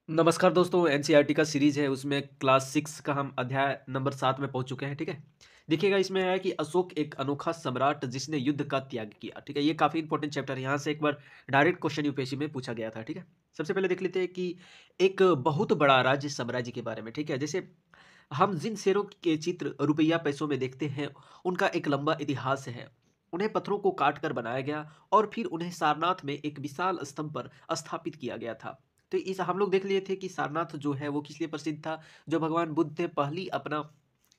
नमस्कार दोस्तों, एनसीईआरटी का सीरीज़ है, उसमें क्लास 6 का हम अध्याय नंबर 7 में पहुँच चुके हैं, ठीक है? देखिएगा इसमें है कि अशोक एक अनोखा सम्राट जिसने युद्ध का त्याग किया, ठीक है? ये काफ़ी इंपॉर्टेंट चैप्टर है, यहाँ से एक बार डायरेक्ट क्वेश्चन यूपीएससी में पूछा गया था, ठीक है? सबसे पहले देख लेते हैं कि एक बहुत बड़ा राज्य साम्राज्य के बारे में, ठीक है? जैसे हम जिन शेरों के चित्र रुपया पैसों में देखते हैं, उनका एक लंबा इतिहास है। उन्हें पत्थरों को काट कर बनाया गया और फिर उन्हें सारनाथ में एक विशाल स्तंभ पर स्थापित किया गया था। तो इस हम लोग देख लिए थे कि सारनाथ जो है वो किस लिए प्रसिद्ध था, जो भगवान बुद्ध ने पहली अपना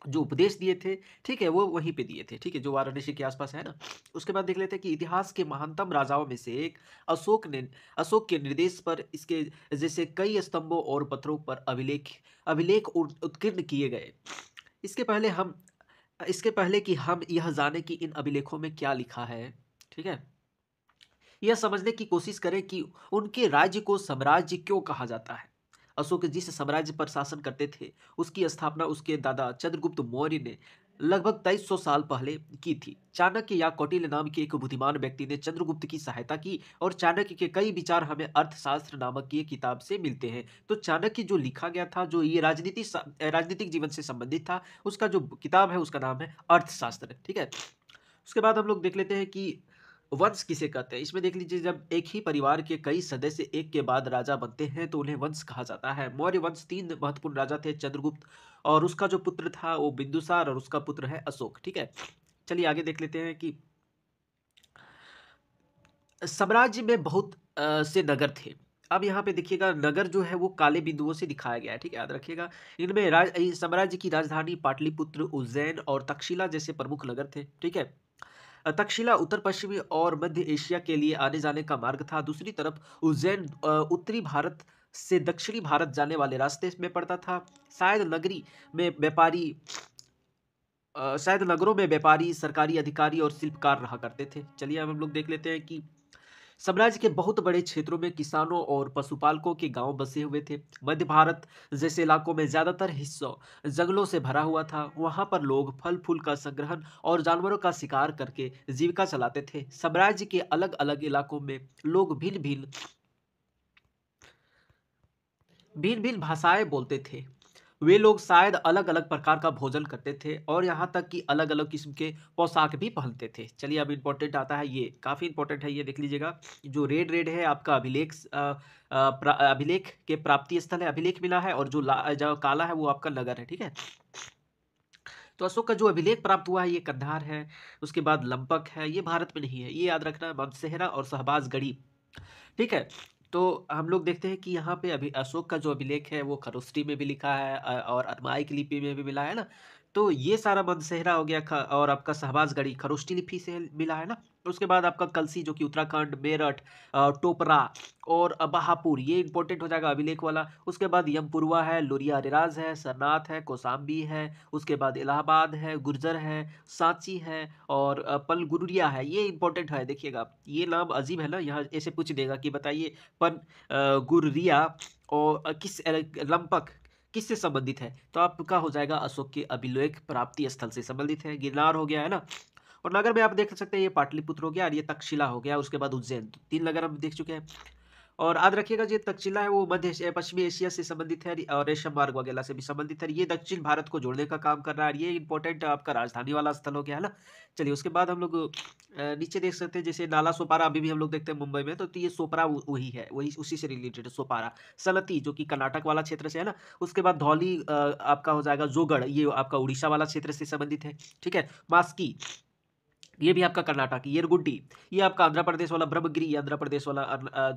जो उपदेश दिए थे, ठीक है, वो वहीं पे दिए थे, ठीक है, जो वाराणसी के आसपास है ना। उसके बाद देख लेते हैं कि इतिहास के महानतम राजाओं में से एक अशोक के निर्देश पर इसके जैसे कई स्तंभों और पत्थरों पर अभिलेख अभिलेख उत्कीर्ण किए गए। इसके पहले हम इसके पहले कि हम यह जाने कि इन अभिलेखों में क्या लिखा है, ठीक है, यह समझने की कोशिश करें कि उनके राज्य को साम्राज्य क्यों कहा जाता है। अशोक जिस साम्राज्य पर शासन करते थे, उसकी स्थापना उसके दादा चंद्रगुप्त मौर्य ने लगभग 2300 साल पहले की थी। चाणक्य या कौटिल्य नाम के एक बुद्धिमान व्यक्ति ने चंद्रगुप्त की सहायता की और चाणक्य के कई विचार हमें अर्थशास्त्र नामक की एक किताब से मिलते हैं। तो चाणक्य जो लिखा गया था, जो ये राजनीतिक जीवन से संबंधित था, उसका जो किताब है उसका नाम है अर्थशास्त्र, ठीक है। उसके बाद हम लोग देख लेते हैं कि वंश किसे कहते हैं। इसमें देख लीजिए, जब एक ही परिवार के कई सदस्य एक के बाद राजा बनते हैं तो उन्हें वंश कहा जाता है। मौर्य वंश 3 महत्वपूर्ण राजा थे, चंद्रगुप्त और उसका जो पुत्र था वो बिंदुसार और उसका पुत्र है अशोक, ठीक है। चलिए आगे देख लेते हैं कि साम्राज्य में बहुत से नगर थे। अब यहाँ पे देखिएगा, नगर जो है वो काले बिंदुओं से दिखाया गया है, ठीक है, याद रखिएगा। इनमें साम्राज्य की राजधानी पाटलिपुत्र, उज्जैन और तक्षशिला जैसे प्रमुख नगर थे, ठीक है। तक्षशिला उत्तर पश्चिमी और मध्य एशिया के लिए आने जाने का मार्ग था। दूसरी तरफ उज्जैन उत्तरी भारत से दक्षिणी भारत जाने वाले रास्ते में पड़ता था। शायद नगरी में व्यापारी शायद नगरों में व्यापारी, सरकारी अधिकारी और शिल्पकार रहा करते थे। चलिए अब हम लोग देख लेते हैं कि साम्राज्य के बहुत बड़े क्षेत्रों में किसानों और पशुपालकों के गांव बसे हुए थे। मध्य भारत जैसे इलाकों में ज्यादातर हिस्सा जंगलों से भरा हुआ था। वहां पर लोग फल फूल का संग्रहण और जानवरों का शिकार करके जीविका चलाते थे। साम्राज्य के अलग अलग इलाकों में लोग भिन्न भिन्न भाषाएं बोलते थे। वे लोग शायद अलग अलग प्रकार का भोजन करते थे और यहाँ तक कि अलग अलग किस्म के पोशाक भी पहनते थे। चलिए अब इंपॉर्टेंट आता है, ये काफ़ी इंपॉर्टेंट है, ये देख लीजिएगा। जो रेड रेड है आपका अभिलेख के प्राप्ति स्थल है, अभिलेख मिला है, और जो काला है वो आपका नगर है, ठीक है। तो अशोक का जो अभिलेख प्राप्त हुआ है ये कंधार है। उसके बाद लंपक है, ये भारत में नहीं है, ये याद रखना है। मानसेहरा और शहबाज गढ़ी, ठीक है। तो हम लोग देखते हैं कि यहाँ पे अभी अशोक का जो अभिलेख है वो खरोष्टी में भी लिखा है और अरमाइक लिपि में भी मिला है ना। तो ये सारा मनसेहरा हो गया और आपका शहबाजगढ़ी खरोष्टी लिपि से मिला है ना। उसके बाद आपका कलसी जो कि उत्तराखंड, मेरठ, टोपरा और बहापुर, ये इंपॉर्टेंट हो जाएगा अभिलेख वाला। उसके बाद यमपुरवा है, लुरिया रिराज है, सरनाथ है, कौसाम्बी है। उसके बाद इलाहाबाद है, गुर्जर है, सांची है और पलगुरिया है। ये इंपॉर्टेंट है, देखिएगा ये नाम अजीब है ना, यहाँ ऐसे पूछ देगा कि बताइए गुर्रिया और लंपक किससे संबंधित है, तो आपका हो जाएगा अशोक के अभिलेख प्राप्ति स्थल से संबंधित है। गिरनार हो गया है ना। और नगर में आप देख सकते हैं, ये पाटलिपुत्र हो गया और ये तक्षशिला हो गया। उसके बाद उज्जैन, तो 3 नगर हम देख चुके हैं। और याद रखिएगा, जो तक्षशिला है वो पश्चिमी एशिया से संबंधित है और रेशम मार्ग वगैरह से भी संबंधित है। ये दक्षिण भारत को जोड़ने का काम कर रहा है। ये इंपॉर्टेंट आपका राजधानी वाला स्थल हो गया है ना। चलिए उसके बाद हम लोग नीचे देख सकते हैं, जैसे नाला सोपारा अभी भी हम लोग देखते हैं मुंबई में। तो ये सोपारा वही है, वही उसी से रिलेटेड है सोपारा। सलती जो कि कर्नाटक वाला क्षेत्र से है ना। उसके बाद धौली आपका हो जाएगा जोगढ़, ये आपका उड़ीसा वाला क्षेत्र से संबंधित है, ठीक है। मास्की, ये भी आपका कर्नाटक। येरगुड्डी, ये आपका आंध्र प्रदेश वाला। ब्रह्मगिरी, ये आंध्र प्रदेश वाला।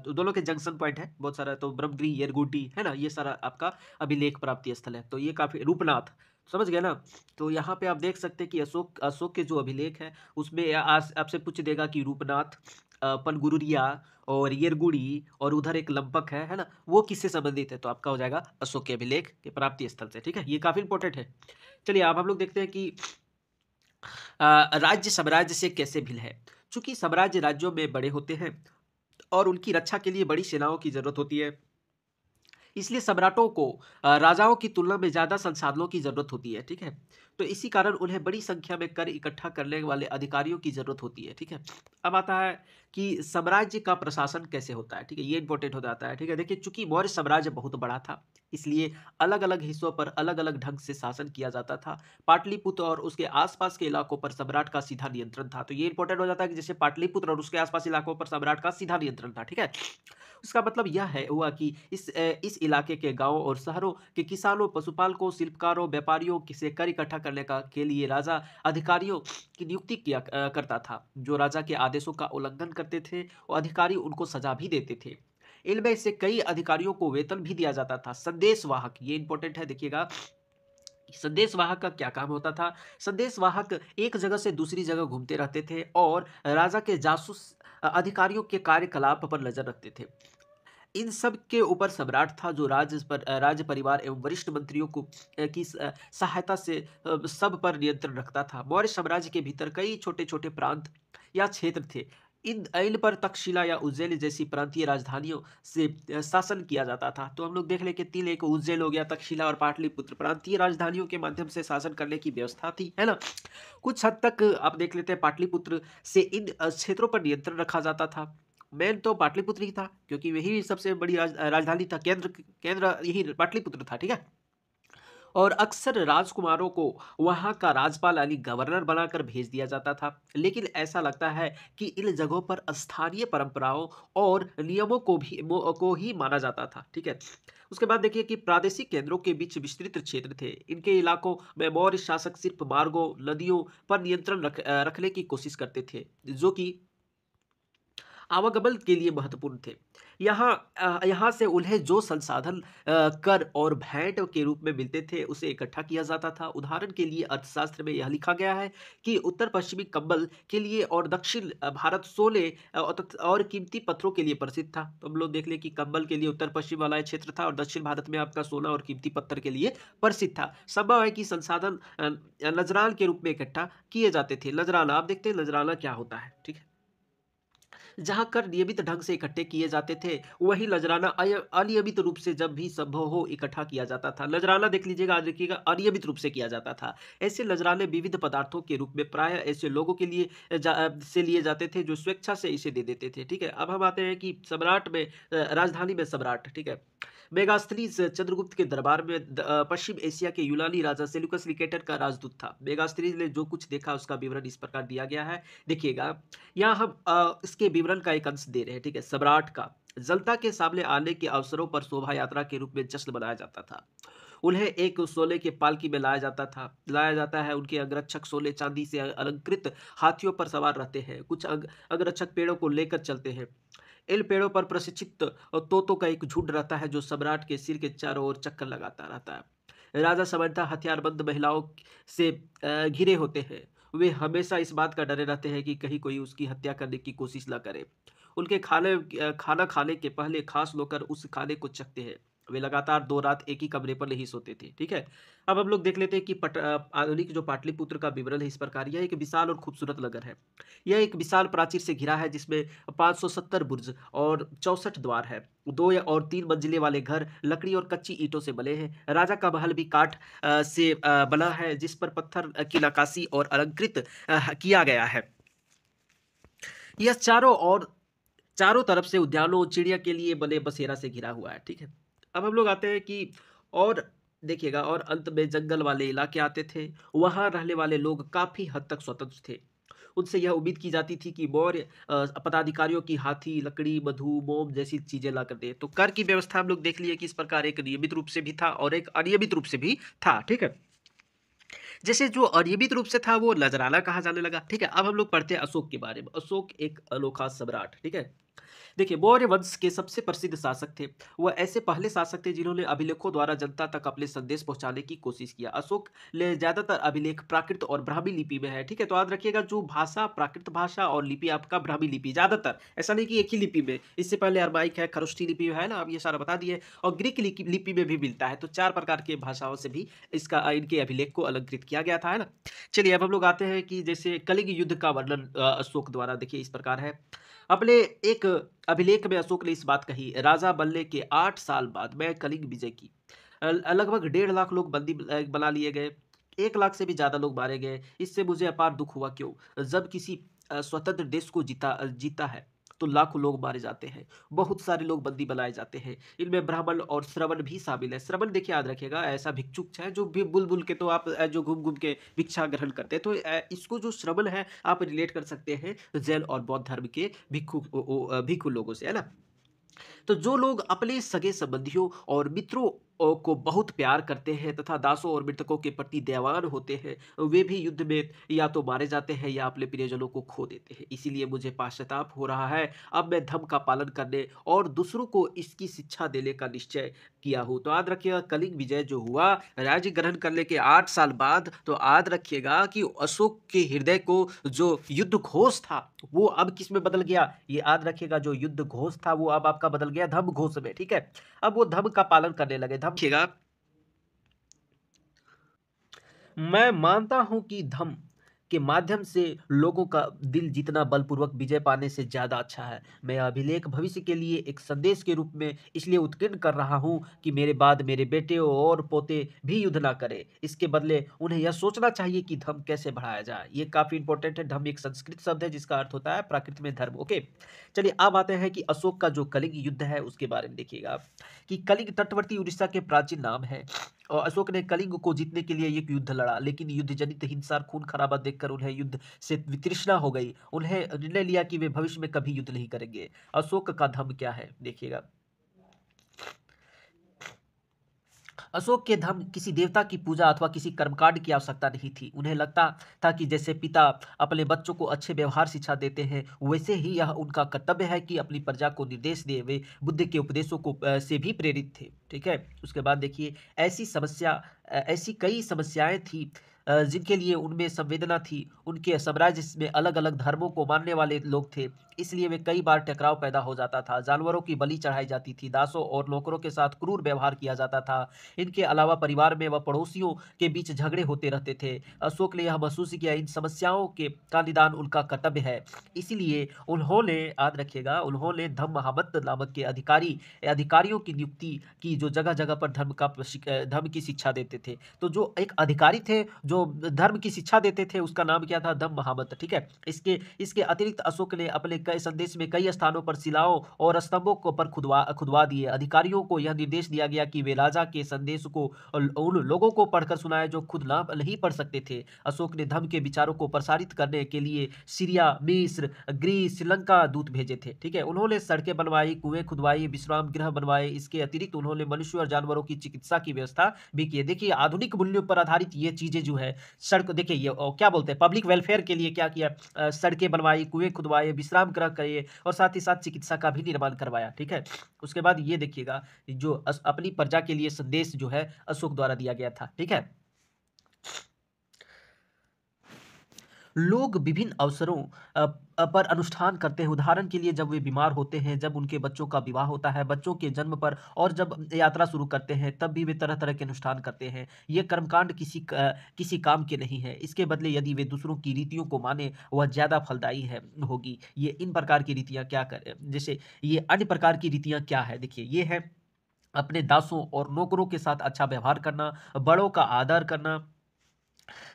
दोनों के जंक्शन पॉइंट है बहुत सारा, तो ब्रह्मगिरी, येरगुड्डी है ना, ये सारा आपका अभिलेख प्राप्ति स्थल है। तो ये काफी, रूपनाथ, समझ गए ना। तो यहाँ पे आप देख सकते हैं कि अशोक के जो अभिलेख है उसमें आपसे पूछ देगा कि रूपनाथ, पनगुरुरिया और येरगुड़ी और उधर एक लंपक है ना, वो किससे संबंधित है, तो आपका हो जाएगा अशोक के अभिलेख के प्राप्ति स्थल से, ठीक है। ये काफी इंपॉर्टेंट है। चलिए अब हम लोग देखते हैं कि राज्य साम्राज्य से कैसे भिन्न है। चूंकि साम्राज्य राज्यों में बड़े होते हैं और उनकी रक्षा के लिए बड़ी सेनाओं की जरूरत होती है, इसलिए सम्राटों को राजाओं की तुलना में ज्यादा संसाधनों की जरूरत होती है, ठीक है। तो इसी कारण उन्हें बड़ी संख्या में कर इकट्ठा करने वाले अधिकारियों की जरूरत होती है। ठीक है, अब आता है कि साम्राज्य का प्रशासन कैसे होता है। ठीक है, ये इंपॉर्टेंट हो जाता है। ठीक है, देखिए चूंकि मौर्य साम्राज्य बहुत बड़ा था, इसलिए अलग अलग हिस्सों पर अलग अलग ढंग से शासन किया जाता था। पाटलिपुत्र और उसके आसपास के इलाकों पर सम्राट का सीधा नियंत्रण था। तो ये इंपॉर्टेंट हो जाता है कि जैसे पाटलिपुत्र और उसके आसपास इलाकों पर सम्राट का सीधा नियंत्रण था। ठीक है, इसका मतलब यह है हुआ कि इस इलाके के गांवों और शहरों के किसानों, पशुपालकों, शिल्पकारों, व्यापारियों से कर इकट्ठा करने का के लिए राजा अधिकारियों की नियुक्ति करता था, जो राजा के आदेशों का उल्लंघन करते थे और अधिकारी उनको सजा भी देते थे। इनमें से कई अधिकारियों को वेतन भी दिया जाता था। संदेशवाहक, ये इंपॉर्टेंट है, देखिएगा संदेशवाहक का क्या काम होता था। संदेशवाहक एक जगह से दूसरी जगह घूमते रहते थे और राजा के जासूस अधिकारियों के कार्यकलाप पर नजर रखते थे। इन सब के ऊपर सम्राट था, जो राज्य परिवार एवं वरिष्ठ मंत्रियों की सहायता से सब पर नियंत्रण रखता था। मौर्य साम्राज्य के भीतर कई छोटे छोटे प्रांत या क्षेत्र थे। इन पर तक्षशिला या उज्जैन जैसी प्रांतीय राजधानियों से शासन किया जाता था। तो हम लोग देख लें कि तीन, एक उज्जैन हो गया, तक्षशिला और पाटलिपुत्र, प्रांतीय राजधानियों के माध्यम से शासन करने की व्यवस्था थी, है ना। कुछ हद तक आप देख लेते हैं पाटलिपुत्र से इन क्षेत्रों पर नियंत्रण रखा जाता था। मेन तो पाटलिपुत्र ही था, क्योंकि वही सबसे बड़ी राजधानी था, केंद्र केंद्र यही पाटलिपुत्र था। ठीक है, और अक्सर राजकुमारों को वहां का राज्यपाल यानी गवर्नर बनाकर भेज दिया जाता था। लेकिन ऐसा लगता है कि इन जगहों पर स्थानीय परंपराओं और नियमों को ही माना जाता था। ठीक है, उसके बाद देखिए कि प्रादेशिक केंद्रों के बीच विस्तृत क्षेत्र थे। इनके इलाकों में मौर्य शासक सिर्फ मार्गों, नदियों पर नियंत्रण रखने की कोशिश करते थे, जो कि आवागमन के लिए महत्वपूर्ण थे। यहाँ से उन्हें जो संसाधन कर और भेंट के रूप में मिलते थे, उसे इकट्ठा किया जाता था। उदाहरण के लिए अर्थशास्त्र में यह लिखा गया है कि उत्तर पश्चिमी कंबल के लिए और दक्षिण भारत सोने और कीमती पत्थरों के लिए प्रसिद्ध था। तो हम लोग देख ले कि कंबल के लिए उत्तर पश्चिम वाला ये क्षेत्र था और दक्षिण भारत में आपका सोना और कीमती पत्थर के लिए प्रसिद्ध था। संभव है कि संसाधन नजरान के रूप में इकट्ठा किए जाते थे। नजराना, आप देखते हैं नजराना क्या होता है। ठीक है, जहां कर नियमित ढंग से इकट्ठे किए जाते थे, वही नजराना अनियमित रूप से जब भी संभव हो इकट्ठा किया जाता था। नजराना देख लीजिएगा, आज देखिएगा अनियमित रूप से किया जाता था। ऐसे नजराने विविध पदार्थों के रूप में प्राय ऐसे लोगों के लिए से लिए जाते थे जो स्वेच्छा से इसे दे देते थे। ठीक है, अब हम आते हैं कि सम्राट में राजधानी में सम्राट। ठीक है, मेगास्थनीज चंद्रगुप्त के दरबार में पश्चिम एशिया के यूनानी राजा सेल्यूकस निकेटर का राजदूत था। मेगास्थनीज ने जो कुछ देखा उसका विवरण इस प्रकार दिया गया है, देखिएगा। यहाँ हम इसके विवरण का एक अंश दे रहे हैं। ठीक है, सम्राट का जनता के सामने आने के अवसरों पर शोभा यात्रा के रूप में जश्न मनाया जाता था। उन्हें एक सोने के पालकी में लाया जाता है। उनके अंगरक्षक सोने चांदी से अलंकृत हाथियों पर सवार रहते हैं। कुछ अंगरक्षक पेड़ों को लेकर चलते हैं। इन पेड़ों पर प्रशिक्षित तोतों का एक झुंड रहता है, जो सम्राट के सिर के चारों ओर चक्कर लगाता रहता है। राजा सामान्यतः हथियारबंद महिलाओं से घिरे होते हैं। वे हमेशा इस बात का डरे रहते हैं कि कहीं कोई उसकी हत्या करने की कोशिश न करे। उनके खाना खाने के पहले खास नौकर उस खाने को चखते हैं। वे लगातार 2 रात एक ही कमरे पर नहीं सोते थे। ठीक है, अब हम लोग देख लेते हैं कि आधुनिक जो पाटलिपुत्र का विवरण है इस प्रकार। यह एक विशाल और खूबसूरत नगर है। यह एक विशाल प्राचीर से घिरा है, जिसमें 570 बुर्ज और 64 द्वार है। 2 और 3 मंजिले वाले घर लकड़ी और कच्ची ईंटों से बने हैं। राजा का महल भी काठ से बना है, जिस पर पत्थर की नक्काशी और अलंकृत किया गया है। यह चारों तरफ से उद्यानों, चिड़िया के लिए बने बसेरा से घिरा हुआ है। ठीक है, अब हम लोग आते हैं कि और देखिएगा, और अंत में जंगल वाले इलाके आते थे। वहां रहने वाले लोग काफी हद तक स्वतंत्र थे। उनसे यह उम्मीद की जाती थी कि मौर्य पदाधिकारियों की हाथी, लकड़ी, मधु, मोम जैसी चीजें ला कर दे। तो कर की व्यवस्था हम लोग देख लिए कि इस प्रकार एक नियमित रूप से भी था और एक अनियमित रूप से भी था। ठीक है, जैसे जो अनियमित रूप से था वो नजराना कहा जाने लगा। ठीक है, अब हम लोग पढ़ते हैं अशोक के बारे में। अशोक एक अनोखा सम्राट। ठीक है, देखिए मौर्य वंश के सबसे प्रसिद्ध शासक थे। वह ऐसे पहले शासक थे जिन्होंने अभिलेखों द्वारा जनता तक अपने संदेश पहुंचाने की कोशिश किया। अशोक ने ज्यादातर अभिलेख प्राकृत और ब्राह्मी लिपि में है। ठीक है, तो याद रखिएगा जो भाषा प्राकृत भाषा और लिपि आपका ब्राह्मी लिपि, ज्यादातर ऐसा नहीं कि एक ही लिपि में। इससे पहले अरमाइक है, खरोष्ठी लिपि है ना, अब ये सारा बता दिए। और ग्रीक लिपि में भी मिलता है। तो 4 प्रकार के भाषाओं से भी इनके अभिलेख को अलंकृत किया गया था, है ना। चलिए अब हम लोग आते हैं कि जैसे कलिंग युद्ध का वर्णन अशोक द्वारा देखिए इस प्रकार है। अपने एक अभिलेख में अशोक ने इस बात कही, राजा बनने के 8 साल बाद मैं कलिंग विजय की। लगभग 1.5 लाख लोग बंदी बना लिए गए। 1 लाख से भी ज़्यादा लोग मारे गए। इससे मुझे अपार दुःख हुआ। क्यों? जब किसी स्वतंत्र देश को जीता है, तो लाखों लोग मारे जाते हैं, बहुत सारे लोग बंदी बनाए जाते हैं। इनमें ब्राह्मण और श्रवण भी शामिल है। श्रवण देखिए याद रखिएगा, ऐसा भिक्षुक है जो भी बुल-बुल के तो आप जो घूम-घूम के भिक्षा ग्रहण करते हैं। तो इसको जो श्रवण है आप रिलेट कर सकते हैं जैन और बौद्ध धर्म के भिक्षु लोगों से, है ना? तो जो लोग अपने सगे संबंधियों और मित्रों को बहुत प्यार करते हैं तथा दासों और मृतकों के प्रति दयावान होते हैं, वे भी युद्ध में या तो मारे जाते हैं या अपने प्रियजनों को खो देते हैं। इसीलिए मुझे पश्चाताप हो रहा है। अब मैं धर्म का पालन करने और दूसरों को इसकी शिक्षा देने का निश्चय किया हूँ। तो याद रखिएगा, कलिंग विजय जो हुआ राज्य ग्रहण करने के 8 साल बाद, तो याद रखिएगा कि अशोक के हृदय को जो युद्ध घोष था वो अब किस में बदल गया? ये याद रखिएगा, जो युद्ध घोष था वो अब आपका बदल गया धम्म घोष में। ठीक है, अब वो धम्म का पालन करने लगे। धम्म रखिएगा, मैं मानता हूं कि धम्म के माध्यम से लोगों का दिल जीतना बलपूर्वक विजय पाने से ज्यादा अच्छा है। मैं यह अभिलेख भविष्य के लिए एक संदेश के रूप में इसलिए उत्कीर्ण कर रहा हूं कि मेरे बाद मेरे बेटे और पोते भी युद्ध ना करें। इसके बदले उन्हें यह सोचना चाहिए कि धर्म कैसे बढ़ाया जाए। ये काफी इंपॉर्टेंट है। धर्म एक संस्कृत शब्द है जिसका अर्थ होता है प्रकृति में धर्म। ओके, चलिए अब आते हैं कि अशोक का जो कलिंग युद्ध है उसके बारे में देखिएगा आप, कि कलिंग तटवर्ती उड़ीसा के प्राचीन नाम है। और अशोक ने कलिंग को जीतने के लिए एक युद्ध लड़ा, लेकिन युद्ध जनित हिंसा और खून खराबा देखकर उन्हें युद्ध से वितृष्णा हो गई। उन्हें निर्णय लिया कि वे भविष्य में कभी युद्ध नहीं करेंगे। अशोक का धर्म क्या है देखिएगा। अशोक के धर्म किसी देवता की पूजा अथवा किसी कर्मकांड की आवश्यकता नहीं थी। उन्हें लगता था कि जैसे पिता अपने बच्चों को अच्छे व्यवहार शिक्षा देते हैं, वैसे ही यह उनका कर्तव्य है कि अपनी प्रजा को निर्देश दे। वे बुद्ध के उपदेशों को से भी प्रेरित थे। ठीक है, उसके बाद देखिए, ऐसी कई समस्याएं थी जिनके लिए उनमें संवेदना थी। उनके साम्राज्य में अलग अलग धर्मों को मानने वाले लोग थे, इसलिए वे कई बार टकराव पैदा हो जाता था। जानवरों की बलि चढ़ाई जाती थी, दासों और नौकरों के साथ क्रूर व्यवहार किया जाता था। इनके अलावा परिवार में व पड़ोसियों के बीच झगड़े होते रहते थे। अशोक ने यह महसूस किया इन समस्याओं के का निदान उनका कर्तव्य है। इसीलिए उन्होंने, याद रखिएगा, उन्होंने धम्म महामत्त नामक के अधिकारियों की नियुक्ति की जो जगह जगह पर धर्म की शिक्षा देते थे। तो जो एक अधिकारी थे जो धर्म की शिक्षा देते थे उसका नाम क्या था? धम्म महामत्त। ठीक है, इसके इसके अतिरिक्त अशोक ने अपने कई संदेश में कई स्थानों पर शिलाओं और स्तंभों को पर खुदवा दिए। अधिकारियों को यह निर्देश दिया गया कि वे राजा के संदेश को उन लोगों को पढ़कर सुनाए जो खुद ना नहीं पढ़ सकते थे। अशोक ने धर्म के विचारों को प्रसारित करने के लिए सीरिया, मिस्र, ग्रीस, श्रीलंका दूत भेजे थे। ठीक है, उन्होंने सड़कें बनवाई, कुएं खुदवाई, विश्राम गृह बनवाए। इसके अतिरिक्त उन्होंने मनुष्य और जानवरों की चिकित्सा की व्यवस्था भी की है। देखिए, आधुनिक मूल्यों पर आधारित ये चीजें जो है, सड़क देखिए, ये क्या बोलते हैं, पब्लिक वेलफेयर के लिए क्या किया? सड़कें बनवाई, कुएं खुदवाए, विश्राम गृह करे और साथ ही साथ चिकित्सा का भी निर्माण करवाया। ठीक है, उसके बाद ये देखिएगा, जो अपनी प्रजा के लिए संदेश जो है अशोक द्वारा दिया गया था। ठीक है, लोग विभिन्न अवसरों पर अनुष्ठान करते हैं। उदाहरण के लिए जब वे बीमार होते हैं, जब उनके बच्चों का विवाह होता है, बच्चों के जन्म पर, और जब यात्रा शुरू करते हैं, तब भी वे तरह तरह के अनुष्ठान करते हैं। ये कर्मकांड किसी काम के नहीं है। इसके बदले यदि वे दूसरों की रीतियों को माने, वह ज्यादा फलदायी है होगी। ये इन प्रकार की रीतियां क्या कर जैसे ये अन्य प्रकार की रीतियां क्या है? देखिए, ये है अपने दासों और नौकरों के साथ अच्छा व्यवहार करना, बड़ों का आदर करना,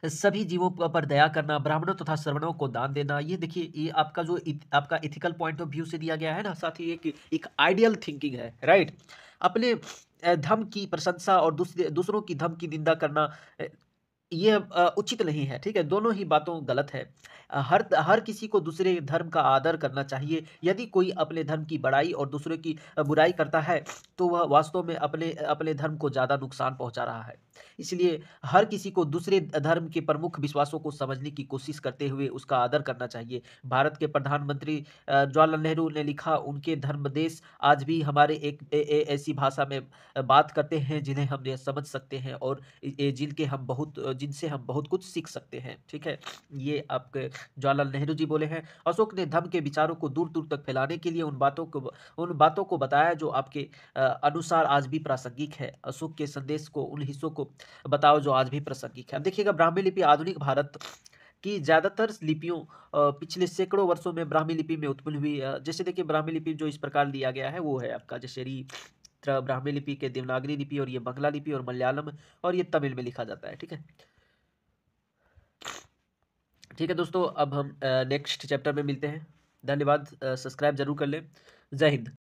सभी जीवों पर दया करना, ब्राह्मणों तथा श्रवणों को दान देना। ये देखिए, ये आपका जो आपका एथिकल पॉइंट ऑफ व्यू से दिया गया है ना, साथ ही एक एक आइडियल थिंकिंग है, राइट? अपने धर्म की प्रशंसा और दूसरों की धर्म की निंदा करना, अ, ये उचित नहीं है। ठीक है, दोनों ही बातों गलत है। हर हर किसी को दूसरे धर्म का आदर करना चाहिए। यदि कोई अपने धर्म की बड़ाई और दूसरे की बुराई करता है, तो वह वास्तव में अपने अपने धर्म को ज़्यादा नुकसान पहुंचा रहा है। इसलिए हर किसी को दूसरे धर्म के प्रमुख विश्वासों को समझने की कोशिश करते हुए उसका आदर करना चाहिए। भारत के प्रधानमंत्री जवाहरलाल नेहरू ने लिखा, उनके धर्म देश आज भी हमारे एक ऐसी भाषा में बात करते हैं जिन्हें हम ये समझ सकते हैं और जिनसे हम बहुत कुछ सीख सकते हैं। ठीक है, ये आपके जवाहरलाल नेहरू जी बोले हैं। अशोक ने धर्म के विचारों को दूर दूर तक फैलाने के लिए उन बातों को बताया जो आपके अनुसार आज भी प्रासंगिक है। अशोक के संदेश को उन हिस्सों को बताओ जो आज भी प्रासंगिक है। अब देखिएगा, ब्राह्मी लिपि आधुनिक भारत की ज्यादातर लिपियों पिछले सैकड़ों वर्षों में ब्राह्मी लिपि में उत्पन्न हुई। जैसे देखिए, ब्राह्मी लिपि जो इस प्रकार दिया गया है वो है आपका, जैसे ब्राह्मी लिपि के देवनागरी लिपि, और ये बंगला लिपि और मलयालम और ये तमिल में लिखा जाता है। ठीक है, ठीक है दोस्तों, अब हम नेक्स्ट चैप्टर में मिलते हैं। धन्यवाद, सब्सक्राइब ज़रूर कर लें। जय हिंद।